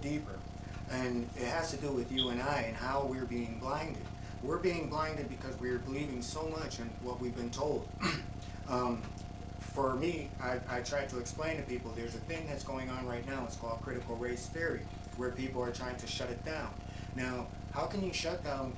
deeper. And it has to do with you and I and how we're being blinded. We're being blinded because we're believing so much in what we've been told. um, for me, I try to explain to people there's a thing that's going on right now. It's called critical race theory, where people are trying to shut it down. Now, how can you shut down,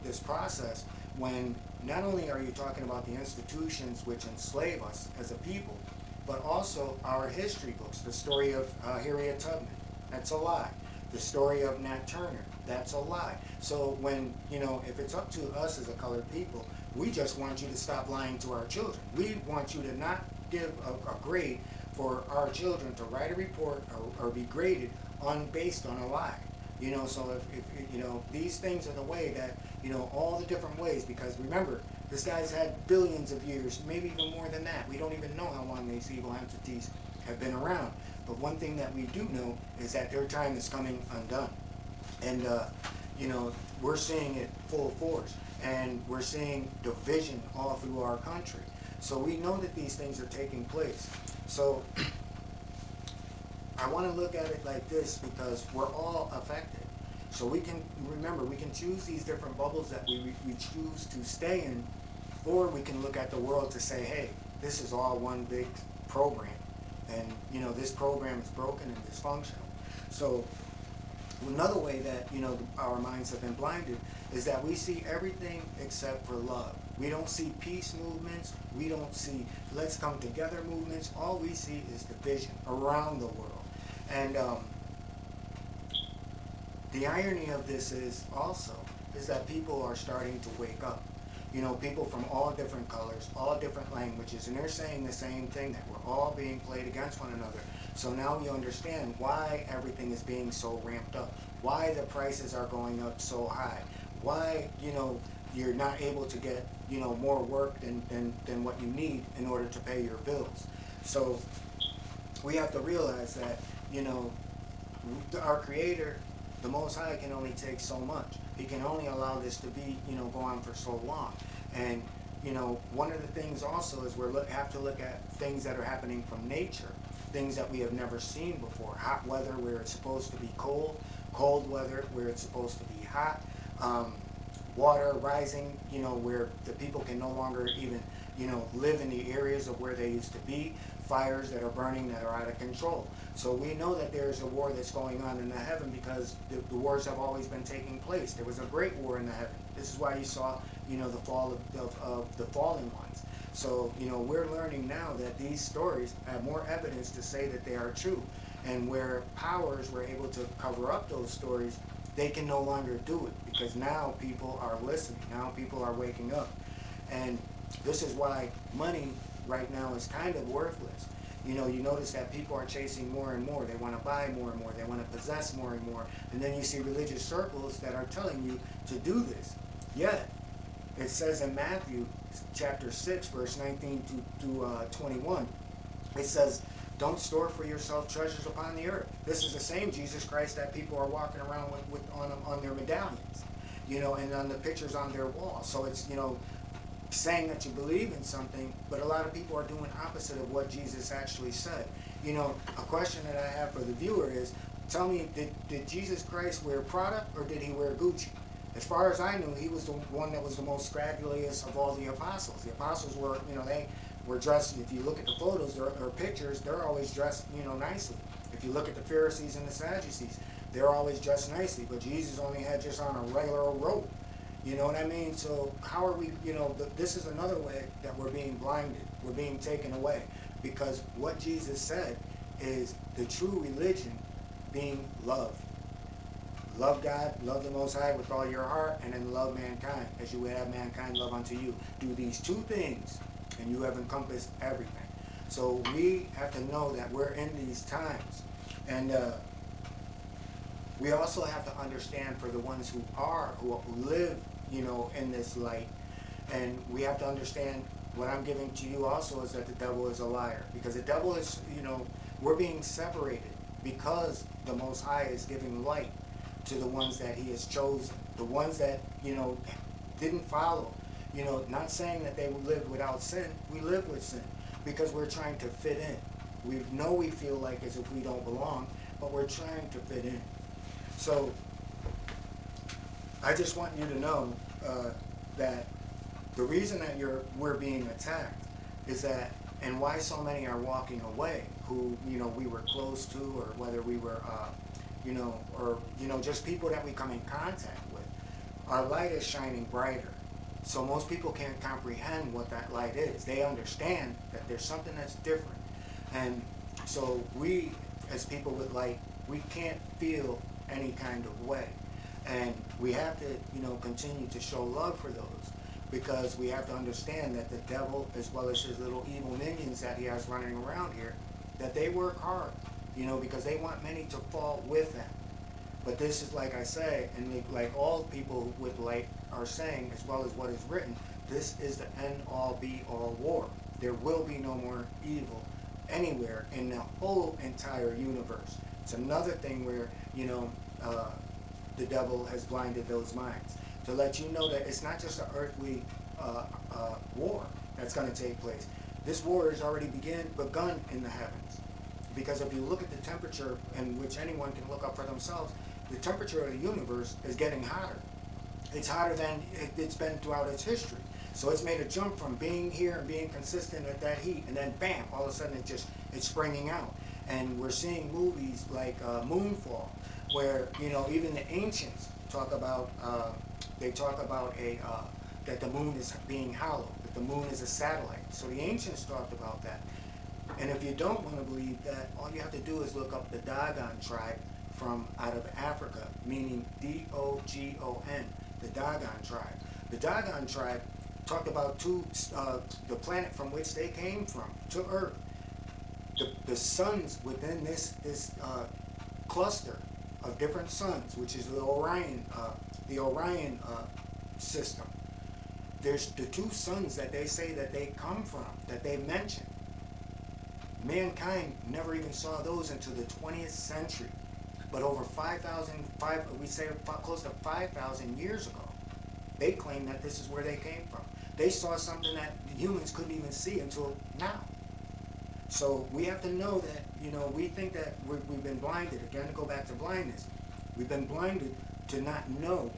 this process when not only are you talking about the institutions which enslave us as a people, but also our history books, the story of Harriet Tubman, that's a lie. The story of Nat Turner, that's a lie. So when, if it's up to us as a colored people, we just want you to stop lying to our children. We want you to not give a grade for our children to write a report or be graded based on a lie. So if these things are the way that, all the different ways, because remember, this guy's had billions of years, maybe even more than that. We don't even know how long these evil entities have been around. But one thing that we do know is that their time is coming undone. And, we're seeing it full force. And we're seeing division all through our country. So we know that these things are taking place. So I want to look at it like this because we're all affected. So we can, remember, we can choose these different bubbles that we choose to stay in, or we can look at the world to say, hey, this is all one big program. And, this program is broken and dysfunctional. So another way that, our minds have been blinded is that we see everything except for love. We don't see peace movements. We don't see let's come together movements. All we see is division around the world. And the irony of this is that people are starting to wake up. People from all different colors, all different languages, and they're saying the same thing, that we're all being played against one another. So now we understand why everything is being so ramped up, why the prices are going up so high, why, you're not able to get, more work than what you need in order to pay your bills. So we have to realize that, our Creator, the Most High, can only take so much. He can only allow this to be, go on for so long. And, one of the things also is have to look at things that are happening from nature, things that we have never seen before. Hot weather where it's supposed to be cold, cold weather where it's supposed to be hot, water rising, where the people can no longer even, live in the areas of where they used to be, fires that are burning that are out of control. So we know that there's a war that's going on in the heaven because the wars have always been taking place. There was a great war in the heaven. This is why you saw, the fall of the fallen ones. So, we're learning now that these stories have more evidence to say that they are true. And where powers were able to cover up those stories, they can no longer do it because now people are listening. Now people are waking up. And this is why money right now is kind of worthless. You notice that people are chasing more and more. They want to buy more and more. They want to possess more and more. And then you see religious circles that are telling you to do this. Yet, it says in Matthew chapter 6, verse 19 to 21, it says, don't store for yourself treasures upon the earth. This is the same Jesus Christ that people are walking around with on their medallions, and on the pictures on their walls. So it's, saying that you believe in something, but a lot of people are doing opposite of what Jesus actually said. A question that I have for the viewer is, tell me, did Jesus Christ wear Prada or did he wear Gucci? As far as I knew, he was the one that was the most scraggliest of all the apostles. The apostles were, they were dressed, if you look at the photos or pictures, they're always dressed, nicely. If you look at the Pharisees and the Sadducees, they're always dressed nicely, but Jesus only had just on a regular old robe. You know what I mean? So how are we, this is another way that we're being blinded. We're being taken away. Because what Jesus said is the true religion being love. Love God, love the Most High with all your heart, and then love mankind as you would have mankind love unto you. Do these two things, and you have encompassed everything. So we have to know that we're in these times. And we also have to understand for the ones who live, in this light, and we have to understand what I'm giving to you also is that the devil is a liar. Because the devil is, we're being separated because the Most High is giving light to the ones that he has chosen. The ones that, didn't follow. Not saying that they live without sin. We live with sin because we're trying to fit in. We feel like as if we don't belong, but we're trying to fit in. So I just want you to know that the reason that we're being attacked is that, and why so many are walking away who, we were close to, or whether we were, or, just people that we come in contact with. Our light is shining brighter. So most people can't comprehend what that light is. They understand that there's something that's different. And so we, as people with light, we can't feel any kind of way. And we have to, continue to show love for those, because we have to understand that the devil, as well as his little evil minions that he has running around here, that they work hard, because they want many to fall with them. But this is, like I say, and like all people with light are saying, as well as what is written, this is the end-all, be-all war. There will be no more evil anywhere in the whole entire universe. It's another thing where, the devil has blinded those minds, to let you know that it's not just an earthly war that's going to take place. This war has already begun in the heavens. Because if you look at the temperature, in which anyone can look up for themselves, the temperature of the universe is getting hotter. It's hotter than it's been throughout its history. So it's made a jump from being here and being consistent at that heat, and then bam, all of a sudden it's springing out. And we're seeing movies like Moonfall, where even the ancients talk about that the moon is being hollow, that the moon is a satellite. So the ancients talked about that. And if you don't want to believe that, all you have to do is look up the Dogon tribe from out of Africa, meaning D-O-G-O-N, the Dogon tribe. The Dogon tribe talked about the planet from which they came from, to Earth. The suns within this cluster of different suns, which is the Orion system. There's the two suns that they say that they come from, that they mention. Mankind never even saw those until the 20th century. But over close to 5,000 years ago, they claim that this is where they came from. They saw something that humans couldn't even see until now. So we have to know that, we think that we've been blinded. Again, to go back to blindness, we've been blinded to not know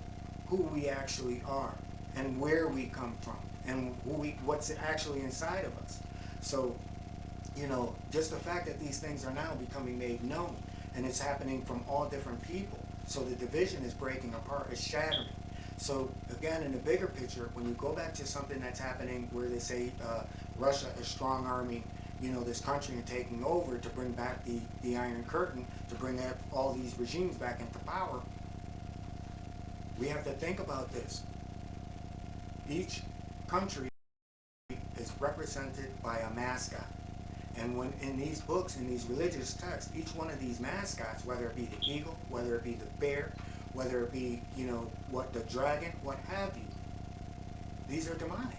who we actually are and where we come from and what's actually inside of us. So, just the fact that these things are now becoming made known, and it's happening from all different people. So the division is breaking apart, it's shattering. So again, in the bigger picture, when you go back to something that's happening where they say Russia is strong-arming, this country and taking over to bring back the Iron Curtain, to bring all these regimes back into power, we have to think about this. Each country is represented by a mascot. And when in these books, in these religious texts, each one of these mascots, whether it be the eagle, whether it be the bear, whether it be, the dragon, what have you, these are demonic.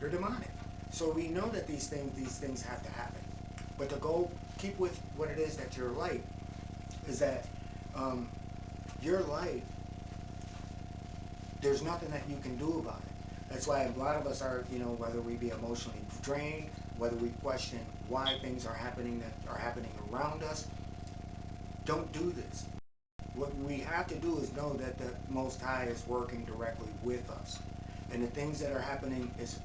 They're demonic. So we know that these things have to happen. But to go keep with what it is that your light is, that your light, there's nothing that you can do about it. That's why a lot of us are, whether we be emotionally drained, whether we question why things are happening that are happening around us, don't do this. What we have to do is know that the Most High is working directly with us. And the things that are happening is,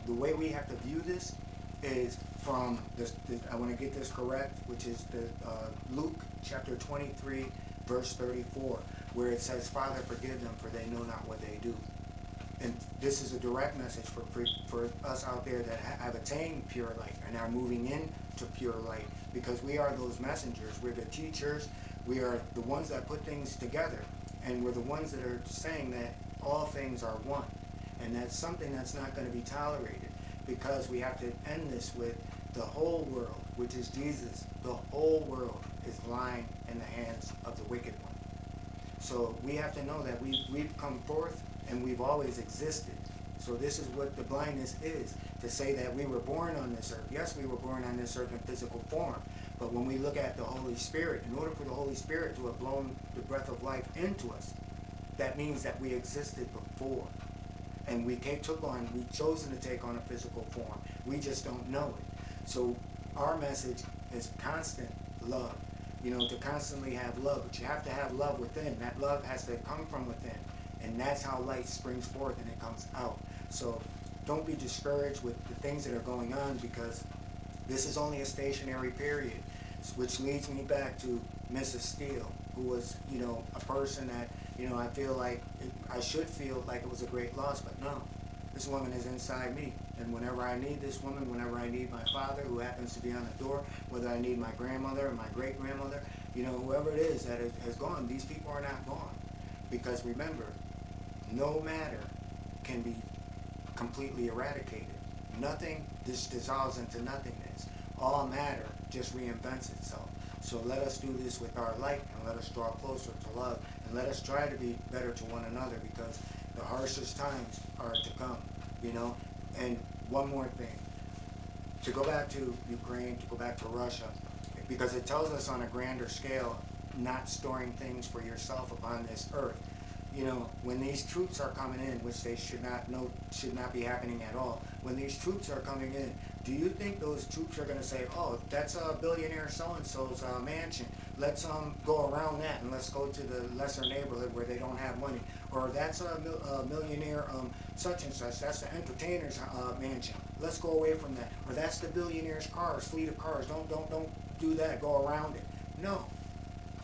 the way we have to view this is from this, I want to get this correct, which is the Luke chapter 23, verse 34, where it says, Father, forgive them, for they know not what they do. And this is a direct message for us out there that have attained pure light and are moving into pure light, because we are those messengers. We're the teachers. We are the ones that put things together, and we're the ones that are saying that all things are one. And that's something that's not going to be tolerated, because we have to end this with the whole world, which is Jesus. The whole world is lying in the hands of the wicked one. So we have to know that we've come forth and we've always existed. So this is what the blindness is, to say that we were born on this earth. Yes, we were born on this earth in physical form, but when we look at the Holy Spirit, in order for the Holy Spirit to have blown the breath of life into us, that means that we existed before. And we've chosen to take on a physical form. We just don't know it. So our message is constant love. to constantly have love. But you have to have love within. That love has to come from within. And that's how light springs forth and it comes out. So don't be discouraged with the things that are going on, because this is only a stationary period, which leads me back to Mrs. Steele, who was, a person that, I feel like I should feel like it was a great loss, but no. This woman is inside me, and whenever I need this woman, whenever I need my father, who happens to be on the door, whether I need my grandmother or my great-grandmother, whoever it is that has gone, these people are not gone. Because remember, no matter can be completely eradicated. Nothing just dissolves into nothingness. All matter just reinvents itself. So let us do this with our light, and let us draw closer to love, and let us try to be better to one another, because the harshest times are to come, And one more thing, to go back to Ukraine, to go back to Russia, because it tells us on a grander scale, not storing things for yourself upon this earth. When these troops are coming in, which they should not be happening at all, when these troops are coming in, do you think those troops are going to say, oh, that's a billionaire so-and-so's mansion, let's go around that and let's go to the lesser neighborhood where they don't have money, or that's a millionaire such and such, that's the entertainer's mansion, let's go away from that, or that's the billionaire's cars, fleet of cars, don't do that, go around it. No,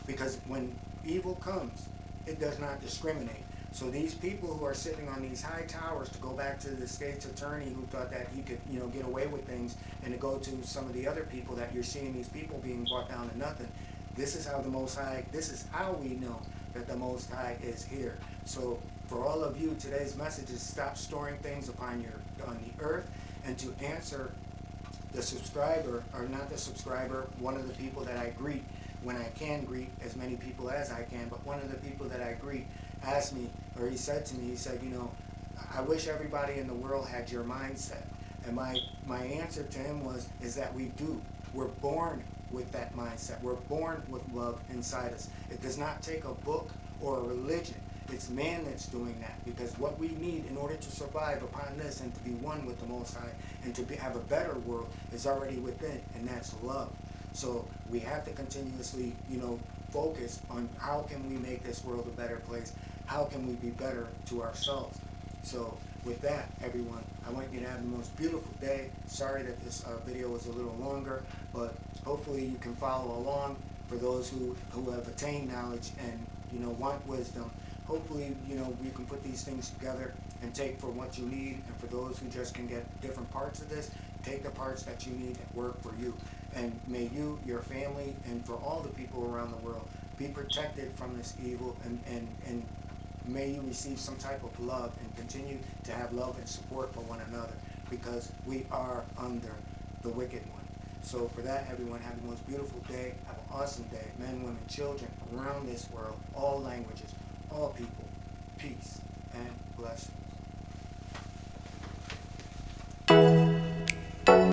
because when evil comes, it does not discriminate. So these people who are sitting on these high towers, to go back to the state's attorney who thought that he could, get away with things, and to go to some of the other people that you're seeing these people being brought down to nothing. This is how the Most High, this is how we know that the Most High is here. So for all of you, today's message is stop storing things on the earth, and to answer the subscriber, or not the subscriber, one of the people that I greet, when I can greet as many people as I can, but one of the people that I greet asked me, or he said to me, he said, I wish everybody in the world had your mindset. And my answer to him is that we do. We're born with that mindset. We're born with love inside us. It does not take a book or a religion. It's man that's doing that, because what we need in order to survive upon this and to be one with the Most High and to have a better world is already within, and that's love. So we have to continuously, focus on how can we make this world a better place? How can we be better to ourselves? So with that, everyone, I want you to have the most beautiful day. Sorry that this video was a little longer, but hopefully you can follow along. For those who have attained knowledge and, want wisdom, hopefully, we can put these things together and take for what you need. And for those who just can get different parts of this, take the parts that you need that work for you. And may you, your family, and for all the people around the world, be protected from this evil, and may you receive some type of love and continue to have love and support for one another, because we are under the wicked one. So for that, everyone, have the most beautiful day. Have an awesome day. Men, women, children around this world, all languages, all people. Peace and blessings.